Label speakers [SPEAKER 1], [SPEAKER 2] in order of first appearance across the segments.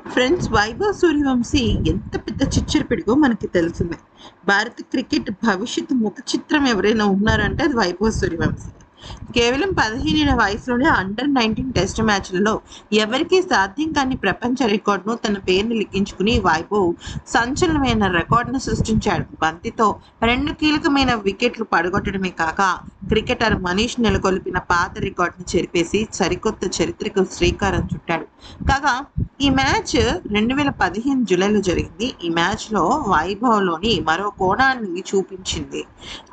[SPEAKER 1] Friends, Vaibhav Suryavanshi ఎంత పెద్ద చిచ్చర పిడుగో మనకి తెలిసిందే. భారత క్రికెట్ భవిష్యత్తు ముఖ చిత్రం ఎవరైనా ఉన్నారంటే అది వైభవ్ సూర్యవంశీ. కేవలం 15 ఏళ్ల వయసులోనే అండర్-19 టెస్ట్ మ్యాచ్లలో ఎవరికీ సాధ్యం కాని ప్రపంచ రికార్డును తన పేరుని లిఖించుకుని వైభవ్ సంచలనమైన రికార్డును సృష్టించాడు. బంతితో 2 కీలకమైన వికెట్లు పడగొట్టడమే కాక క్రికెటర్ మనీష్ నెలకొల్పిన పాత రికార్డును చెరిపేసి సరికొత్త చరిత్రకు శ్రీకారం చుట్టాడు. కాగా ఈ మ్యాచ్ 2015 జూలైలో జరిగింది. ఈ మ్యాచ్‌లో వైభవ్‌లోని మరో కోణాన్ని చూపించింది.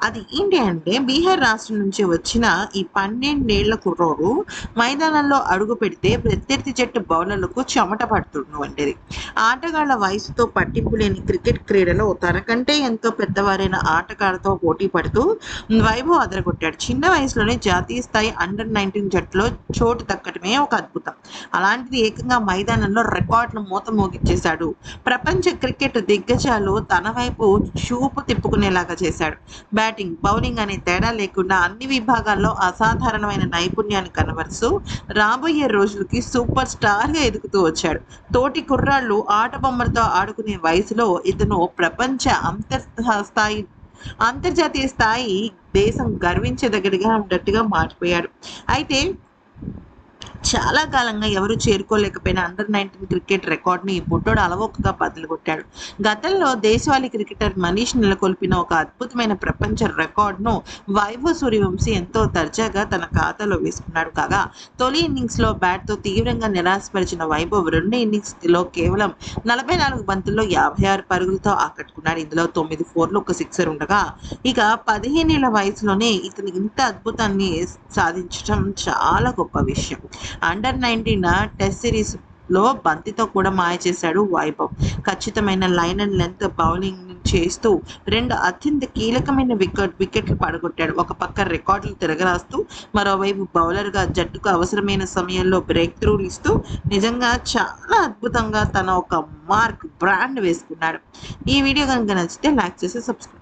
[SPEAKER 1] అది ఏంటి అంటే బీహార్ రాష్ట్రం నుంచి వచ్చిన ఈ 12 ఏళ్ల కుర్రోడు మైదానంలో అడుగుపెడితే ప్రత్యర్థి జట్టు బౌలర్లకు చెమట పడుతుండు వంటిది. ఆటగాళ్ల వయసుతో పట్టింపు లేని క్రికెట్ క్రీడలో తనకంటే ఎంతో పెద్దవారైన ఆటగాళ్లతో పోటీ పడుతూ వైభవ్ అదరగొట్టాడు. చిన్న వయసులోనే జాతీయ స్థాయి అండర్-19 జట్టులో చోటు దక్కడమే ఒక అద్భుతం. అలాంటిది ఏకంగా మైదానంలో రికార్డులు మూత మోగించేశాడు. ప్రపంచ క్రికెట్ దిగ్గజాలు తన వైపు చూపు తిప్పుకునేలాగా చేశాడు. బ్యాటింగ్, బౌలింగ్ అనే తేడా లేకుండా అన్ని విభాగాల్లో అసాధారణమైన నైపుణ్యాన్ని కనబరుస్తూ రాబోయే రోజులకి సూపర్ స్టార్గా ఎదుగుతూ వచ్చాడు. తోటి కుర్రాళ్ళు ఆట బొమ్మలతో ఆడుకునే వయసులో ఇతను ప్రపంచ అంతర్జాతీయ స్థాయి దేశం గర్వించదగినగా ఉన్నట్టుగా మారిపోయాడు. అయితే చాలా కాలంగా ఎవరు చేరుకోలేకపోయిన అండర్-19 క్రికెట్ రికార్డుని ఈ బుడ్డోడు అలవోకగా బద్దలుగొట్టాడు. గతంలో దేశవాళీ క్రికెటర్ మనీష్ నెలకొల్పిన ఒక అద్భుతమైన ప్రపంచ రికార్డును వైభవ్ సూర్యవంశీ ఎంతో దర్జాగా తన ఖాతాలో వేసుకున్నాడు. కాగా తొలి ఇన్నింగ్స్లో బ్యాట్తో తీవ్రంగా నిరాశపరిచిన వైభవ్ రెండో ఇన్నింగ్స్లో కేవలం 44 బంతుల్లో 56 పరుగులతో ఆకట్టుకున్నాడు. ఇందులో 9 ఫోర్లు, ఒక సిక్సర్ ఉండగా ఇక 15 ఏళ్ల వయసులోనే ఇతను ఇంత అద్భుతాన్ని సాధించడం చాలా గొప్ప విషయం. అండర్-19 టెస్ట్ సిరీస్ లో బంతితో కూడా మాయ చేశాడు వైభవ్. ఖచ్చితమైన లైన్ అండ్ లెంత్ బౌలింగ్ చేస్తూ 2 అత్యంత కీలకమైన వికెట్లు పడగొట్టాడు. ఒక పక్క రికార్డులు తిరగరాస్తూ మరోవైపు బౌలర్గా జట్టుకు అవసరమైన సమయంలో బ్రేక్ త్రూలు ఇస్తూ నిజంగా చాలా అద్భుతంగా తన ఒక బ్రాండ్ వేసుకున్నాడు. ఈ వీడియో కనుక నచ్చితే లైక్ చేసి సబ్స్క్రైబ్